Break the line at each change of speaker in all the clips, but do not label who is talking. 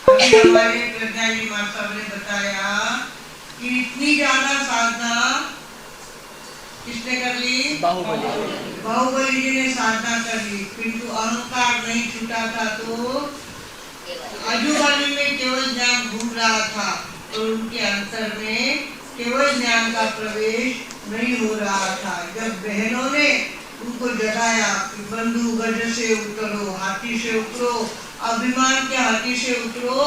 अभी हमारे प्रज्ञा जी मास्टर ने बताया कि इतनी ज्यादा साधना किसने कर ली? बाहुबली जी ने साधना कर ली, किंतु अहंकार नहीं छूटा था, तो आजू बाजू में केवल ज्ञान घूम रहा था और उनके अंतर में केवल ज्ञान का प्रवेश नहीं हो रहा था। जब बहनों ने उनको जगाया कि बंधु गज से उतरो, हाथी से उतरो, अभिमान के हाथी से उतरो,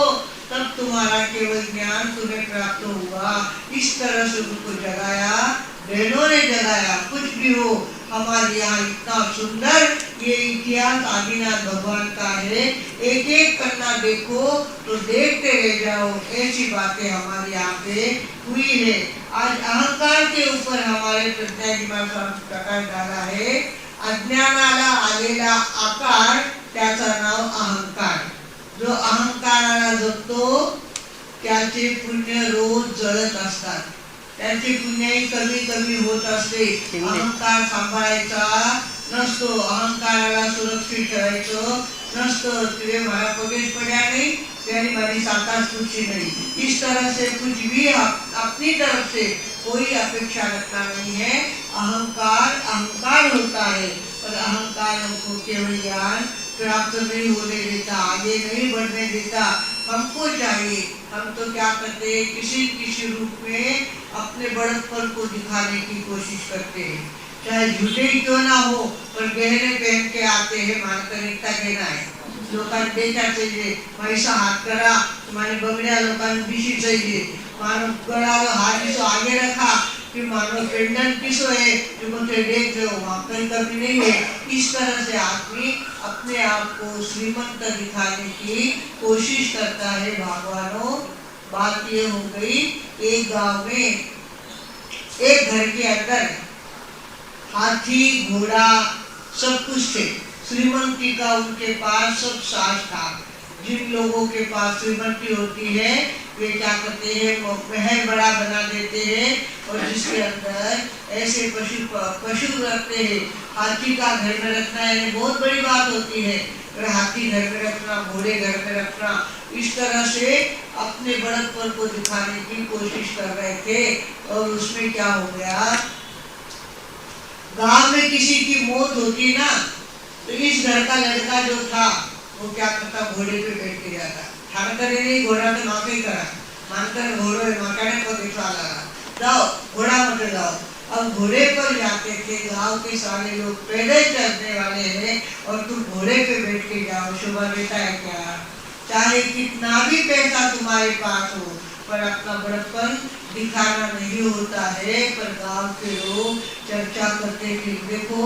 तब तुम्हारा केवल ज्ञान तुम्हें प्राप्त होगा। इस तरह से उनको जगाया, बहनों ने जगाया। कुछ भी हो, हमारे यहाँ इतना सुंदर ये इतिहास आदिनाथ भगवान का है, एक एक करना देखो तो देखते रह जाओ, ऐसी बातें हमारे यहाँ पे हुई है। आज अहंकार के ऊपर हमारे प्रज्ञा जी महाराज प्रकाश डाला है। अज्ञानाला आलेला आकार त्याचं नाव अहंकार। जो अहंकाराला जगतो त्याचे पुण्य रोज जळत असतात, त्याची पुण्याही कमी कमी होत असते। अहंकार सांभाळायचा नसतो, अहंकाराला सुरक्षित ठेवायचं नसतं। तुझे मारा पगेश पड़ा नहीं, तेरी मारी साकाश कुछ नहीं। इस तरह से कुछ भी अपनी तरफ से कोई अपेक्षा रखना नहीं है। अहंकार अहंकार होता है, पर अहंकार हमको केवल ज्ञान प्राप्त नहीं होने देता, आगे नहीं बढ़ने देता। हमको चाहिए, हम तो क्या करते हैं, किसी किसी रूप में अपने बड़प्पन को दिखाने की कोशिश करते हैं, चाहे झूठे ही क्यों ना हो, पर गहने पहन के आते हैं, मानकर इतना कहना है। लोकांना बेचा चाहिए, पैसा हाथ करा, तुम्हारी बगड़िया लोकांना दिशी चाहिए, मानो गड़ा हाथ इसो आगे रखा कि मानो पेंडेंट किसो है, जो मुझे देख लो, वहाँ कभी नहीं है। इस तरह से आदमी अपने आप को श्रीमंत दिखाने की कोशिश करता है। भगवानों, बात ये हो गई, एक गांव में एक घर के अंदर हाथी घोड़ा सब कुछ थे। श्रीमंती का उनके पास सब साज था। जिन लोगों के पास श्रीमंती होती है वे क्या करते हैं, महल बड़ा बना देते हैं और जिसके अंदर ऐसे पशु रखते हैं। हाथी का घर में रखना है बहुत बड़ी बात होती है, हाथी घर में रखना, घोड़े घर में रखना। इस तरह से अपने बड़प्पन को दिखाने की कोशिश कर रहे थे। और उसमें क्या हो गया, गांव में किसी की मौत होती ना, तो इस घर का लड़का जो था वो क्या करता, घोड़े पे बैठ के जाता। ठाकर नहीं, घोड़ा तो माँ ही करा, मानकर घोड़ो माकाने को दिखा लगा, जाओ घोड़ा मत जाओ। अब घोड़े पर जाते थे। गांव के सारे लोग पैदल चलने वाले हैं और तुम घोड़े पे बैठ के जाओ, शोभा देता है क्या? चाहे कितना भी पैसा तुम्हारे पास हो, पर अपना बड़प्पन दिखाना नहीं होता है। पर गांव के लोग चर्चा करते कि देखो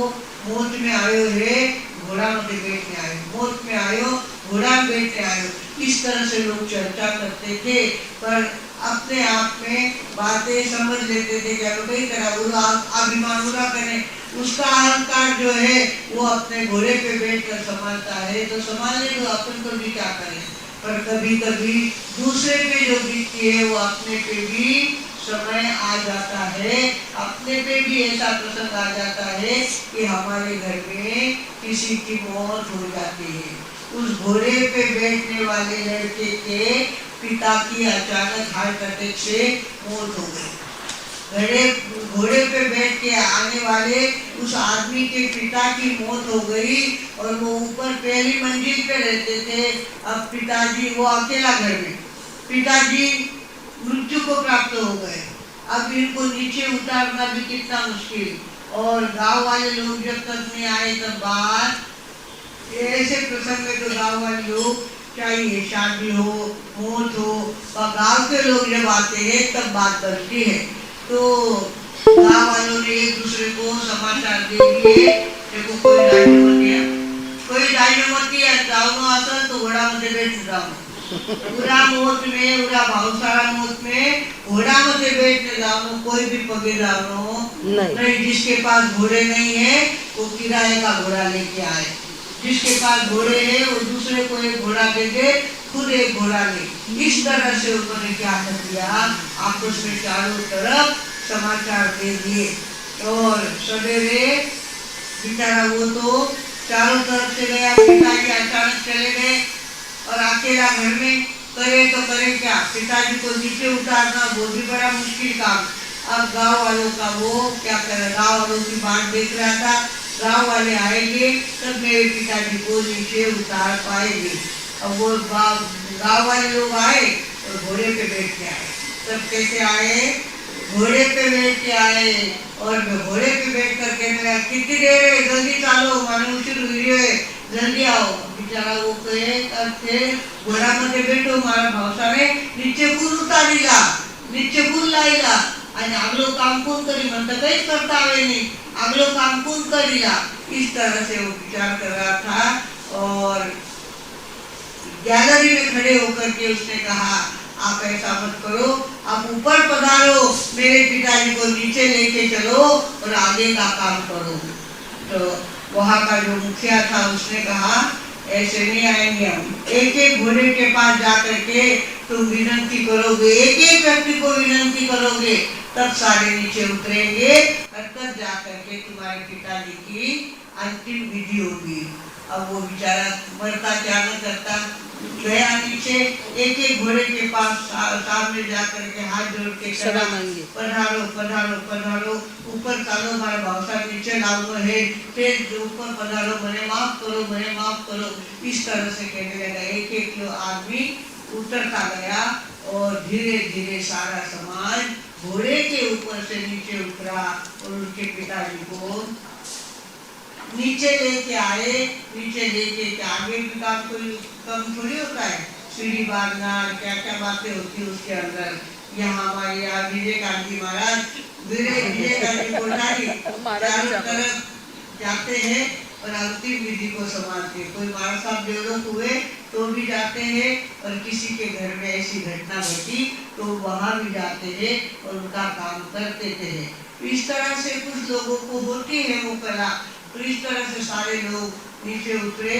मौत में आयो है, घोड़ा में बैठने आयो, मौत में आयो, घोड़ा में बैठने आयो। इस तरह से लोग चर्चा करते थे, पर अपने आप में बातें समझ लेते थे कि कई तरह अभिमान पूरा करें। उसका अहंकार जो है वो अपने घोड़े पे बैठकर संभालता है, तो संभालने को अपन को भी क्या करें। पर कभी कभी दूसरे पे जो बीतती है वो अपने पे भी समय आ जाता है। अपने पे भी ऐसा प्रसंग आ जाता है कि हमारे घर में किसी की मौत हो जाती है। उस घोड़े पे बैठने वाले लड़के के पिता की अचानक हार्ट अटैक से मौत हो गई। घोड़े पे बैठ के आने वाले उस आदमी के पिता की मौत हो गई और वो ऊपर पहली मंजिल पे रहते थे। अब पिताजी, वो अकेला घर में, पिताजी मृत्यु को प्राप्त हो गए। अब इनको नीचे उतारना भी कितना मुश्किल, और गांव वाले लोग जब तक नहीं आए तब बात ऐसे प्रसंग में तो गांव वाले लोग चाहिए, शादी हो, मौत हो, और गांव के लोग जब आते हैं तब बात बनती है। तो गांव वालों ने एक दूसरे को समाचार दे दिए, देखो कोई राजमती है जाओ असल तो घोड़ा मध्ये बैठ जाओ, उरा मौत में, उरा भावसारा मौत में घोड़ा मध्ये बैठने जाओ, कोई भी पगे जाओ नहीं। जिसके पास घोड़े नहीं है वो किराए का घोड़ा लेके आए, जिसके पास घोड़े है वो दूसरे को एक घोड़ा दे दे, खुद एक घोड़ा ले। इस तरह से उन्होंने क्या कर दिया, आपस में चारों तरफ समाचार दे दिए। और सवेरे बेचारा वो तो चारों तरफ से गया, पिताजी अचानक चले गए और अकेला घर में करे तो करे क्या, पिताजी को नीचे उतारना वो भी बड़ा मुश्किल काम। अब गांव वालों का वो क्या करे, गांव वालों की बात देख रहा था, गांव वाले आएंगे तब मेरे पिताजी को नीचे उतार पाएंगे। अब वो गांव वाले लोग आए और घोड़े पे बैठ के आए। तब कैसे आए, घोड़े पे बैठ के आए और घोड़े पे बैठ कर कहने लगा कितनी देर है, जल्दी चालो, मानो उचिर हुई है, जल्दी आओ। बिचारा वो कहे घोड़ा मध्ये बैठो, मारा भावसाने नीचे पूल उतारीला, नीचे पूल लाईला आणि आगलो काम कोण करी, म्हणता काहीच करता आवे नहीं, आगलो काम कोण करीला। इस तरह से वो विचार कर रहा था और गैलरी में खड़े होकर के उसने कहा आप ऐसा मत करो, आप ऊपर पधारो, मेरे पिताजी को नीचे लेके चलो और आगे का काम करो। तो वहाँ का जो मुखिया था उसने कहा ऐसे नहीं आएंगे हम, एक एक घोड़े के पास जाकर के तुम विनती करोगे, एक एक व्यक्ति को विनती करोगे, तब सारे नीचे उतरेंगे और तब जाकर के तुम्हारे पिताजी की अंतिम विधि होगी। अब वो बेचारा मरता क्या न करता, गया नीचे, एक एक घोड़े के पास सामने जाकर के हाथ जोड़ के कहा पधारो पधारो पधारो, ऊपर चालो, हमारा भावसा नीचे लाओ है, फिर ऊपर पधारो, मने माफ करो, मने माफ करो। इस तरह से कहने लगा। एक एक जो आदमी उतरता गया और धीरे धीरे सारा समाज घोड़े के ऊपर से नीचे उतरा और उनके पिताजी को नीचे लेके आए। नीचे लेके आगे भी काम कोई कम थोड़ी होता है, सीढ़ी बांधना, क्या क्या बातें होती है उसके अंदर। यहाँ हमारे यहाँ विवेकानंद जी महाराज, विवेकानंद जी कोठारी चारों तरफ जाते हैं और अंतिम विधि को संभालते। कोई महाराज साहब देवलोक हुए तो भी जाते हैं और किसी के घर में ऐसी घटना घटी तो वहाँ भी जाते हैं और उनका काम कर देते हैं। इस तरह से कुछ लोगों को होती है वो कला। तो इस तरह से सारे लोग नीचे उतरे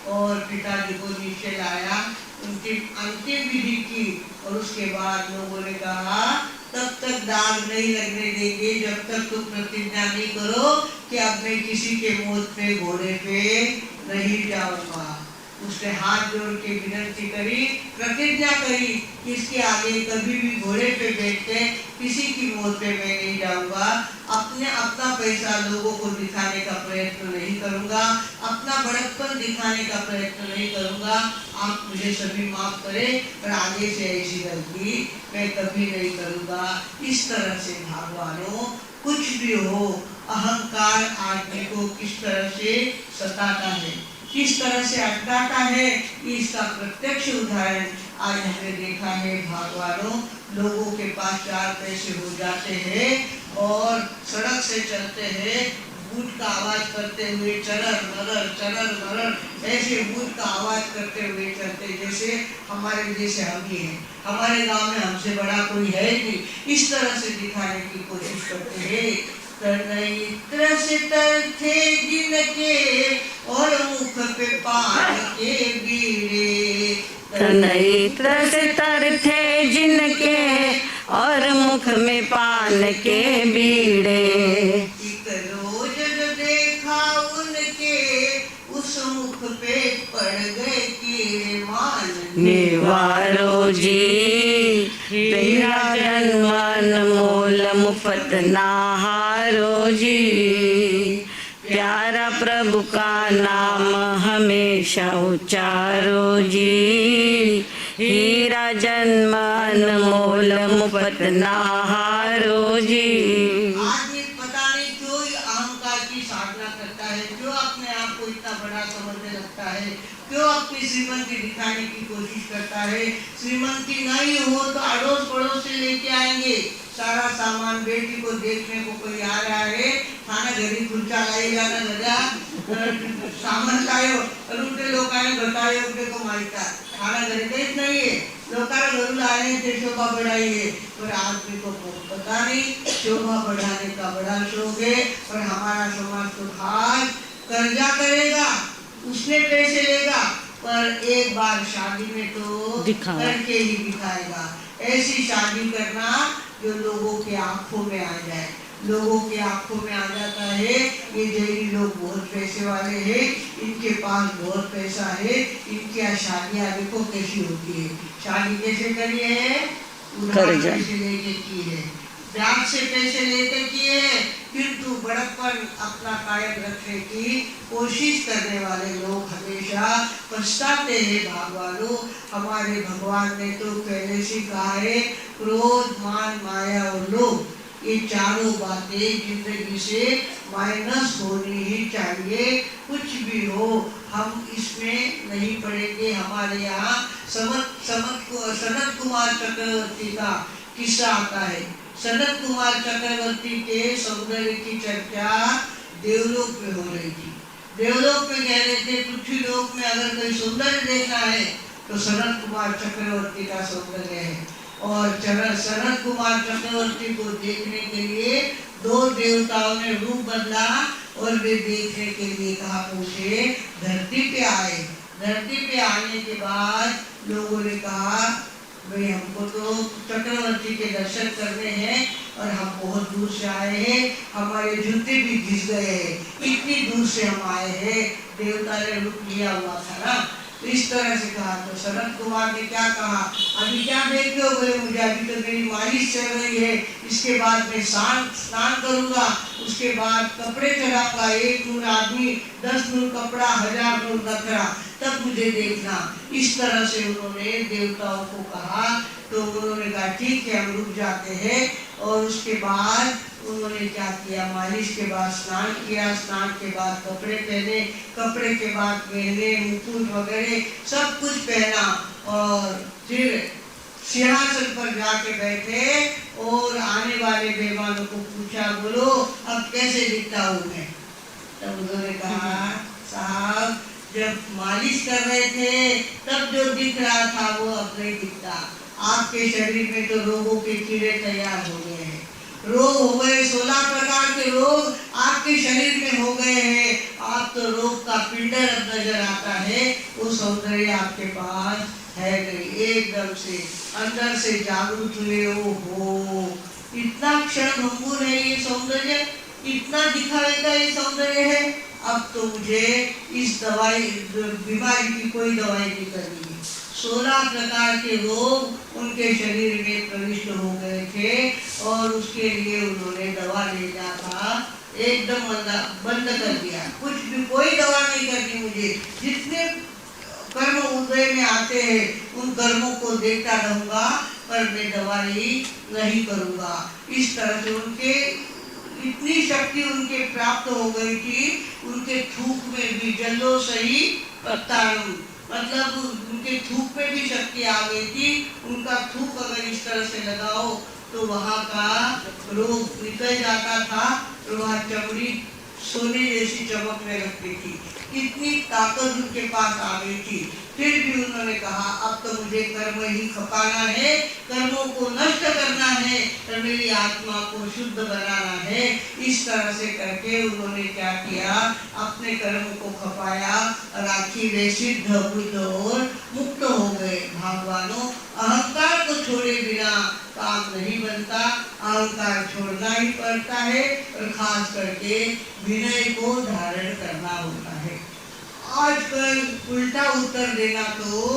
और पिताजी को नीचे लाया, उनकी अंतिम विधि की और उसके बाद लोगों ने कहा तब तक दाग नहीं लगने देंगे जब तक तुम प्रतिज्ञा नहीं करो कि अब मैं किसी के मौत पे घोड़े पे नहीं जाऊंगा। उसने हाथ जोड़ के विनती करी, प्रतिज्ञा करी कि इसके आगे कभी भी घोड़े पे बैठ के किसी की मौत पे मैं नहीं जाऊंगा। अपना पैसा लोगों को दिखाने का प्रयत्न नहीं करूंगा, अपना बड़प्पन दिखाने का प्रयत्न नहीं करूंगा। आप मुझे सभी माफ करें पर आगे से ऐसी गलती मैं कभी नहीं करूंगा। इस तरह से भगवानों कुछ भी हो, अहंकार आदमी को किस तरह से सताता है, किस तरह से अटकाता है, इसका प्रत्यक्ष उदाहरण आज हमने देखा है। भगवानों लोगों के पास 4 पैसे हो जाते हैं और सड़क से चलते हैं, बूट का आवाज करते हुए चरर मरर ऐसे बूट का आवाज करते हुए चलते, जैसे हमारे जैसे हम ही हैं, हमारे गांव में हमसे बड़ा कोई है नहीं। इस तरह से दिखाने की कोशिश करते हैं। तनयित्र से तरथे जिनके और मुख पे पान के बीड़े,
तनयित्र से तरथे जिनके और मुख में पान के बीड़े।
एक रोज जो देखा उनके उस मुख पे पड़ गए कीड़े मान।
निवारो जी तेरा जन्मन मोल मुफ्त नाहारो जी, प्यारा प्रभु का नाम हमेशा उचारो जी। हीरा जन्म अनमोल मुफ्त नाहारो जी।
आदमी पता नहीं क्यों अहंकार की साधना करता है, क्यों अपने आप को इतना बड़ा समझने लगता है, क्यों अपनी श्रीमंती दिखाने की कोशिश करता है। श्रीमंती नहीं हो तो अड़ोस पड़ोस से लेके आएंगे सारा सामान। बेटी को देखने को कोई आ रहा है, खाना घरी खुर्चा लाएगा ना लगा सामान लायो और उनके लोकांनी बतायो को माहिता खाना घरी काहीच नाहीये, लोकांना घरून आने ते शोभा बढ़ाइए। पर आदमी को पता नहीं शोभा बढ़ाने का बड़ा शौक है। और हमारा समाज तो खास कर्जा करेगा, उसने पैसे लेगा पर एक बार शादी में तो करके ही दिखाएगा। ऐसी शादी करना जो लोगों के आंखों में आ जाए, लोगों के आंखों में आ जाता है ये जैनी लोग बहुत पैसे वाले हैं, इनके पास बहुत पैसा है, इनकी यहाँ शादियाँ देखो कैसी होती है। शादी कैसे करी है? उधार पैसे लेके की है, ब्याज से पैसे लेकर किए हैं, किंतु बड़प्पन अपना कायम रखने की कोशिश करने वाले लोग हमेशा पछताते हैं। भगवानों, हमारे भगवान ने तो पहले से कहा है, क्रोध, मान, माया और लोभ, ये चारों बातें जिंदगी से माइनस होनी ही चाहिए। कुछ भी हो हम इसमें नहीं पड़ेंगे। हमारे यहाँ सनत कुमार चक्रवर्ती का किस्सा आता है। सनत कुमार चक्रवर्ती के सौंदर्य की चर्चा देवलोक में हो रही थी। देवलोक में कह रहे थे पृथ्वी लोक में अगर कोई सौंदर्य देखना है तो सनत कुमार चक्रवर्ती का सौंदर्य है। और सनत कुमार चक्रवर्ती को देखने के लिए दो देवताओं ने रूप बदला और वे देखने के लिए कहा पहुंचे, धरती पे आए। धरती पे आने के बाद लोगों ने कहा भाई हमको तो चक्रवर्ती के दर्शन करने हैं और हम बहुत दूर से आए हैं, हमारे जूते भी घिस गए हैं, इतनी दूर से हम आए हैं। देवता ने रूप लिया हुआ था ना, तो इस तरह से कहा। तो सनत कुमार ने क्या कहा, अभी क्या देखते हो? बोले मुझे अभी तो मेरी मालिश चल रही है, इसके बाद मैं स्नान करूंगा, उसके बाद कपड़े चढ़ाऊंगा, 1 नूर आदमी, 10 नूर कपड़ा, 1000 नूर नखरा, तब मुझे देखना। इस तरह से उन्होंने देवताओं को कहा। तो उन्होंने कहा ठीक है हम रुक जाते हैं। और उसके बाद उन्होंने क्या किया, मालिश के बाद स्नान किया, स्नान के बाद कपड़े पहने, कपड़े के बाद गहने, मुकुट वगैरह सब कुछ पहना और फिर सिंहासन पर जाके बैठे और आने वाले मेहमानों को पूछा, बोलो अब कैसे दिखता हूँ मैं? तब उन्होंने कहा साहब जब मालिश कर रहे थे तब जो दिख रहा था वो अब नहीं दिखता। आपके शरीर में तो रोगों के कीड़े तैयार हो गए हैं, रोग हो गए, 16 प्रकार के रोग आपके शरीर में हो गए हैं। आप तो रोग का पिंडर अब नजर आता है, वो सौंदर्य आपके पास है नहीं। एकदम से अंदर से जागरूक हुए, ओहो इतना क्षण भंगुर है ये सौंदर्य, इतना दिखावे का ये सौंदर्य है। अब तो मुझे इस बीमारी की कोई दवाई नहीं करनी है। 16 प्रकार के रोग उनके शरीर में प्रविष्ट हो गए थे और उसके लिए उन्होंने दवा लेना था एकदम बंद कर दिया। कुछ भी कोई दवा नहीं करनी मुझे, जितने कर्म उदय में आते हैं उन कर्मों को देखता रहूंगा पर मैं दवाई नहीं करूंगा। इस तरह से उनके इतनी शक्ति उनके प्राप्त हो गई थी, उनके थूक में भी जलो सही पत्ताणु, मतलब उनके थूक में भी शक्ति आ गई थी। उनका थूक अगर इस तरह से लगाओ तो वहाँ का रोग निकल जाता था और वहाँ चमड़ी सोने जैसी चमकने लगती थी। इतनी ताकत उनके पास आ गई थी। फिर भी उन्होंने कहा अब तो मुझे कर्म ही खपाना है, कर्मों को नष्ट करना है और मेरी आत्मा को शुद्ध बनाना है। इस तरह से करके उन्होंने क्या किया, अपने कर्म को खपाया और आखिर वे सिद्ध बुद्ध और मुक्त हो गए। भगवानों, अहंकार को छोड़े बिना काम नहीं बनता, अहंकार छोड़ना ही पड़ता है और खास करके विनय को धारण करना होता है। आजकल उल्टा उत्तर देना तो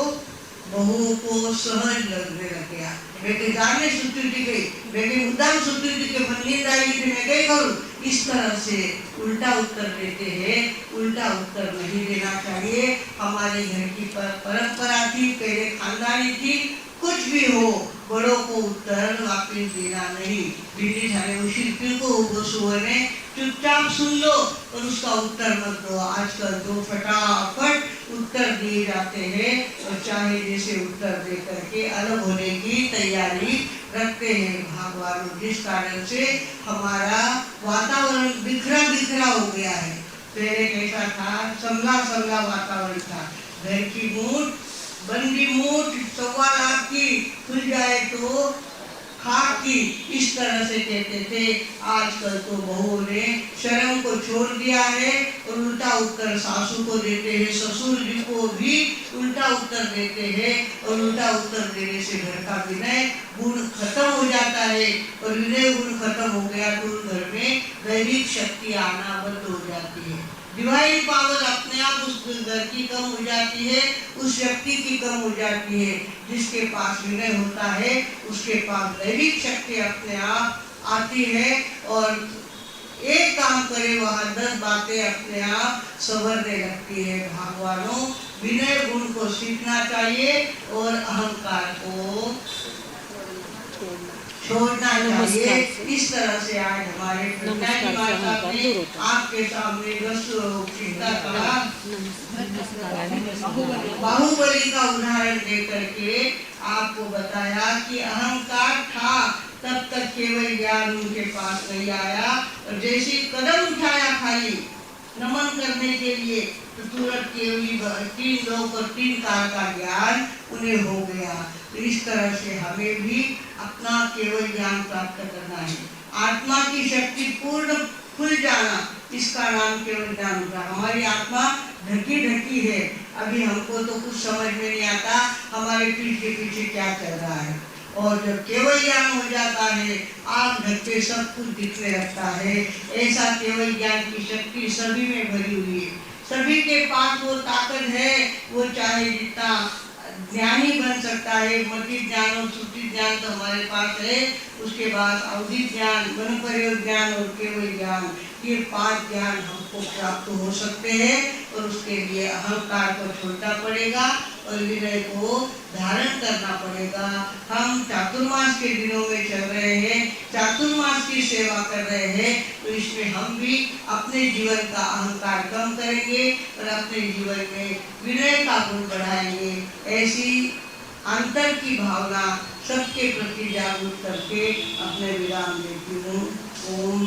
बहुओं को सहज लगने लग गया। बेटे जाने सुती गई, बेटे मुद्दाम सुती के मन नींद आई थी मैं क्या करूं, इस तरह से उल्टा उत्तर देते हैं। उल्टा उत्तर नहीं देना चाहिए। हमारे घर की परंपरा थी, पहले खानदानी थी, कुछ भी हो बड़ों को उत्तर वापिस देना नहीं। दीदी थाने शिल्पी को बसुने चुपचाप सुन लो और उसका उत्तर मत दो। आजकल तो फटाफट उत्तर दिए जाते हैं और चाहे जैसे उत्तर दे करके अलग होने की तैयारी रखते हैं। भगवान जिस कारण से हमारा वातावरण बिखरा बिखरा हो गया है। पहले कैसा था, संभला संभला वातावरण था। घर की मूठ बंदी मूठ 1.25 लाख की खुल जाए तो खाकी, इस तरह से कहते थे। आजकल तो बहुओं ने शर्म को छोड़ दिया है और उल्टा उत्तर सासू को देते हैं, ससुर जी को भी उल्टा उत्तर देते हैं, और उल्टा उत्तर देने से घर का विनय गुण खत्म हो जाता है, और विनय गुण खत्म हो गया तो घर में दैविक शक्ति आना बंद हो जाती है। डिवाइन पावर अपने आप उस घर की कम हो जाती है, उस व्यक्ति की कम हो जाती है। जिसके पास विनय होता है उसके पास दैविक शक्ति अपने आप आती है, और एक काम करे वहाँ 10 बातें अपने आप संवरने लगती है। भगवानों, विनय गुण को सीखना चाहिए और अहंकार को छोड़ना चाहिए। इस तरह से आज हमारे आपके सामने बाहुबली का उदाहरण दे करके आपको बताया कि अहंकार था, तब तक केवल ज्ञान उनके पास नहीं आया, और जैसे कदम उठाया खाली नमन करने के लिए तो तुरंत केवल 3 लोक और 3 काल का ज्ञान उन्हें हो गया। तो इस तरह से हमें भी अपना केवल ज्ञान प्राप्त करना है। आत्मा की शक्ति पूर्ण खुल जाना, इसका नाम केवल ज्ञान होगा। हमारी आत्मा ढकी ढकी है, अभी हमको तो कुछ समझ में नहीं आता हमारे पीठ के पीछे क्या चल रहा है, और जब केवल ज्ञान हो जाता है आग ढक के सब कुछ दिखने लगता है। ऐसा केवल ज्ञान की शक्ति सभी में भरी हुई है, सभी के पास वो ताकत है। वो चाहे जितना ज्ञानी बन सकता है, मति ज्ञान और श्रुति ज्ञान तो हमारे पास है, उसके बाद अवधि ज्ञान, मन प्रयोग ज्ञान और केवल ज्ञान, ये 5 ज्ञान हमको प्राप्त हो सकते हैं। और उसके लिए अहंकार को छोड़ना पड़ेगा और विनय को धारण करना पड़ेगा। हम चातुर्मास के दिनों में चल रहे हैं, चातुर्मास की सेवा कर रहे हैं, तो इसमें हम भी अपने जीवन का अहंकार कम करेंगे और अपने जीवन में विनय का गुण बढ़ाएंगे। ऐसी अंतर की भावना सबके प्रति जागरूक करके अपने विराम देती हूँ। ओम